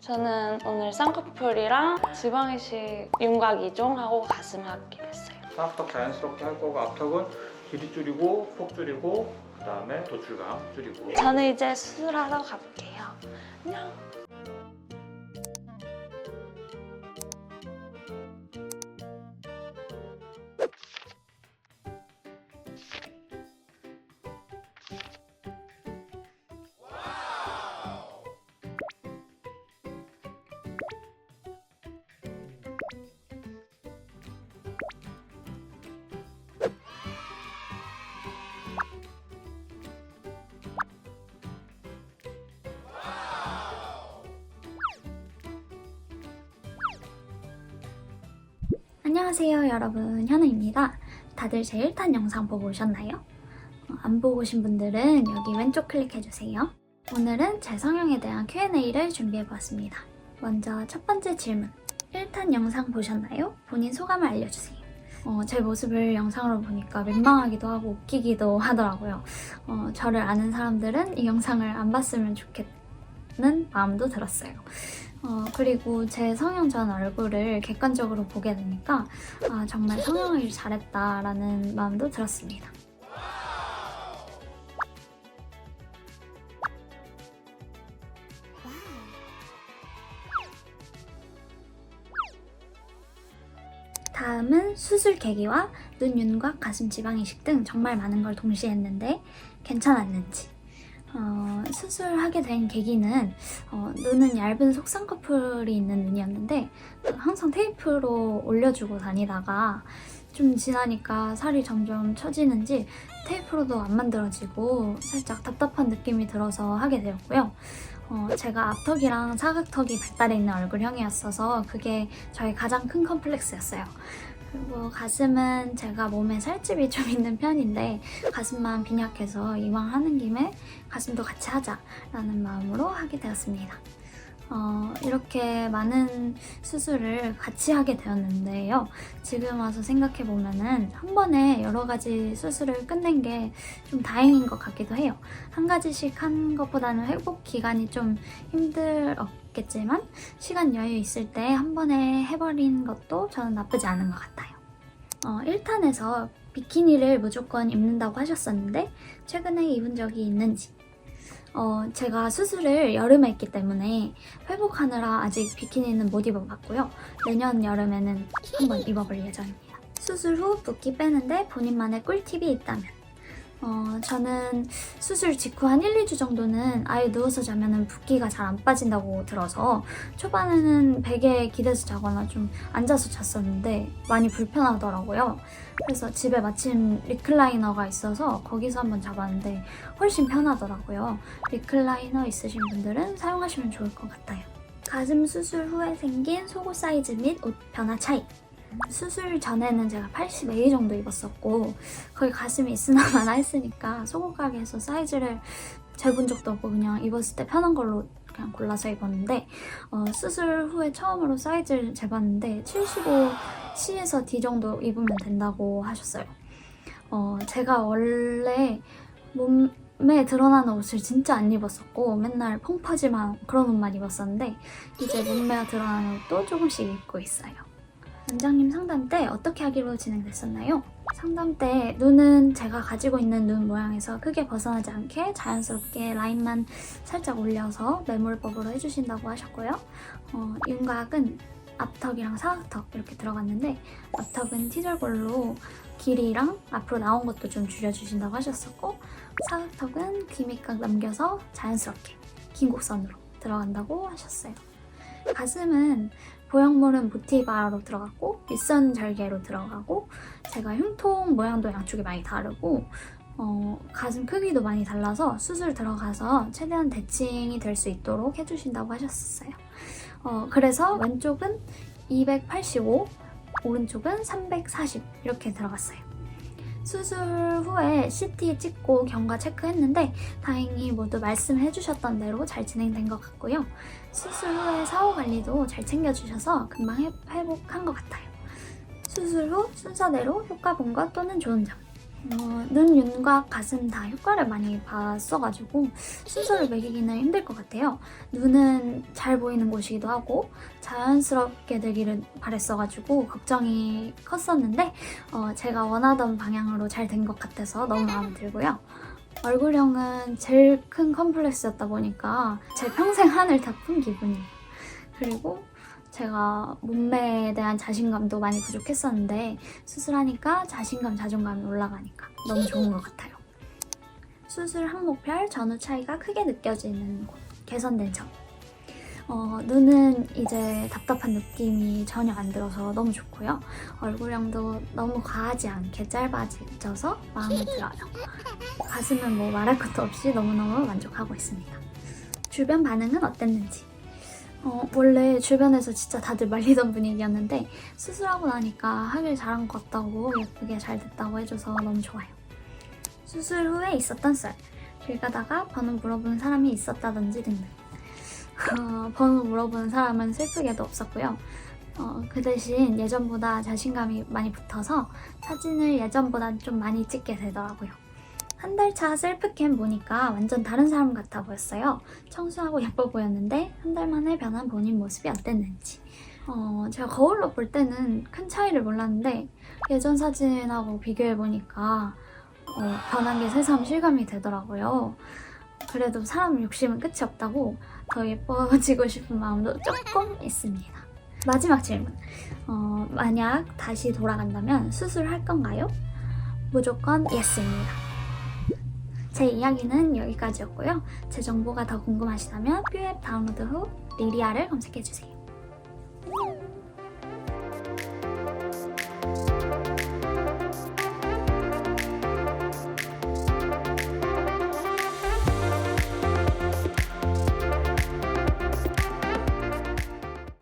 저는 오늘 쌍꺼풀이랑 지방이식 윤곽 이종하고 가슴 하기로 했어요. 쌍꺼풀 자연스럽게 할 거고 앞턱은 길이 줄이고 폭 줄이고 그 다음에 도출감 줄이고. 저는 이제 수술하러 가볼게요. 안녕. 안녕하세요 여러분, 현우입니다. 다들 제 1탄 영상 보고 오셨나요? 안 보고 오신 분들은 여기 왼쪽 클릭해주세요. 오늘은 제 성형에 대한 Q&A를 준비해보았습니다. 먼저 첫 번째 질문, 1탄 영상 보셨나요? 본인 소감을 알려주세요. 제 모습을 영상으로 보니까 민망하기도 하고 웃기기도 하더라고요. 저를 아는 사람들은 이 영상을 안 봤으면 좋겠는 마음도 들었어요. 그리고 제 성형 전 얼굴을 객관적으로 보게 되니까 정말 성형을 잘했다라는 마음도 들었습니다. 다음은 수술 계기와 눈 윤곽, 가슴 지방 이식 등 정말 많은 걸 동시에 했는데 괜찮았는지. 수술하게 된 계기는 눈은 얇은 속쌍꺼풀이 있는 눈이었는데 항상 테이프로 올려주고 다니다가 좀 지나니까 살이 점점 처지는지 테이프로도 안 만들어지고 살짝 답답한 느낌이 들어서 하게 되었고요. 제가 앞턱이랑 사각턱이 발달해 있는 얼굴형이었어서 그게 저의 가장 큰 컴플렉스였어요. 그리고 가슴은 제가 몸에 살집이 좀 있는 편인데 가슴만 빈약해서 이왕 하는 김에 가슴도 같이 하자라는 마음으로 하게 되었습니다. 이렇게 많은 수술을 같이 하게 되었는데요. 지금 와서 생각해보면은 한 번에 여러 가지 수술을 끝낸 게 좀 다행인 것 같기도 해요. 한 가지씩 한 것보다는 회복 기간이 좀 힘들었겠지만 시간 여유 있을 때 한 번에 해버린 것도 저는 나쁘지 않은 것 같아요. 1탄에서 비키니를 무조건 입는다고 하셨었는데 최근에 입은 적이 있는지. 제가 수술을 여름에 했기 때문에 회복하느라 아직 비키니는 못 입어봤고요. 내년 여름에는 한번 입어볼 예정입니다. 수술 후 붓기 빼는데 본인만의 꿀팁이 있다면? 저는 수술 직후 한 1, 2주 정도는 아예 누워서 자면 붓기가 잘 안 빠진다고 들어서 초반에는 베개에 기대서 자거나 좀 앉아서 잤었는데 많이 불편하더라고요. 그래서 집에 마침 리클라이너가 있어서 거기서 한번 자봤는데 훨씬 편하더라고요. 리클라이너 있으신 분들은 사용하시면 좋을 것 같아요. 가슴 수술 후에 생긴 속옷 사이즈 및 옷 변화 차이. 수술 전에는 제가 80A 정도 입었었고 거의 가슴이 있으나 마나 했으니까 속옷 가게에서 사이즈를 재본 적도 없고 그냥 입었을 때 편한 걸로 그냥 골라서 입었는데 수술 후에 처음으로 사이즈를 재봤는데 75C에서 D 정도 입으면 된다고 하셨어요. 제가 원래 몸에 드러나는 옷을 진짜 안 입었었고 맨날 펑퍼짐한 그런 옷만 입었었는데 이제 몸매가 드러나는 옷도 조금씩 입고 있어요. 원장님 상담 때 어떻게 하기로 진행됐었나요? 상담 때 눈은 제가 가지고 있는 눈 모양에서 크게 벗어나지 않게 자연스럽게 라인만 살짝 올려서 매몰법으로 해주신다고 하셨고요. 윤곽은 앞턱이랑 사각턱 이렇게 들어갔는데 앞턱은 티절골로 길이랑 앞으로 나온 것도 좀 줄여주신다고 하셨었고 사각턱은 귀 밑각 남겨서 자연스럽게 긴 곡선으로 들어간다고 하셨어요. 가슴은 보형물은 모티바로 들어갔고 윗선 절개로 들어가고 제가 흉통 모양도 양쪽이 많이 다르고 가슴 크기도 많이 달라서 수술 들어가서 최대한 대칭이 될 수 있도록 해주신다고 하셨어요. 그래서 왼쪽은 285, 오른쪽은 340 이렇게 들어갔어요. 수술 후에 CT 찍고 경과 체크했는데 다행히 모두 말씀해주셨던 대로 잘 진행된 것 같고요. 수술 후에 사후 관리도 잘 챙겨주셔서 금방 회복한 것 같아요. 수술 후 순서대로 효과 본 것 또는 좋은 점. 눈, 윤곽, 가슴 다 효과를 많이 봤어가지고 순서를 매기기는 힘들 것 같아요. 눈은 잘 보이는 곳이기도 하고 자연스럽게 되기를 바랬어가지고 걱정이 컸었는데 제가 원하던 방향으로 잘 된 것 같아서 너무 마음에 들고요. 얼굴형은 제일 큰 컴플렉스였다 보니까 제 평생 한을 다 푼 기분이에요. 그리고 제가 몸매에 대한 자신감도 많이 부족했었는데 수술하니까 자신감, 자존감이 올라가니까 너무 좋은 것 같아요. 수술 항목별 전후 차이가 크게 느껴지는 곳, 개선된 점. 눈은 이제 답답한 느낌이 전혀 안 들어서 너무 좋고요. 얼굴형도 너무 과하지 않게 짧아져서 마음에 들어요. 가슴은 뭐 말할 것도 없이 너무너무 만족하고 있습니다. 주변 반응은 어땠는지. 원래 주변에서 진짜 다들 말리던 분위기였는데 수술하고 나니까 하길 잘한 것 같다고 예쁘게 잘 됐다고 해줘서 너무 좋아요. 수술 후에 있었던 썰. 길 가다가 번호 물어보는 사람이 있었다든지 등등. 번호 물어보는 사람은 슬프게도 없었고요. 그 대신 예전보다 자신감이 많이 붙어서 사진을 예전보다 좀 많이 찍게 되더라고요. 한 달 차 셀프캠 보니까 완전 다른 사람 같아 보였어요. 청순하고 예뻐 보였는데 한 달 만에 변한 본인 모습이 어땠는지. 제가 거울로 볼 때는 큰 차이를 몰랐는데 예전 사진하고 비교해보니까 변한 게 새삼 실감이 되더라고요. 그래도 사람 욕심은 끝이 없다고 더 예뻐지고 싶은 마음도 조금 있습니다. 마지막 질문. 만약 다시 돌아간다면 수술할 건가요? 무조건 예스입니다. 제 이야기는 여기까지였고요. 제 정보가 더 궁금하시다면 뷰앱 다운로드 후 리리아를 검색해주세요.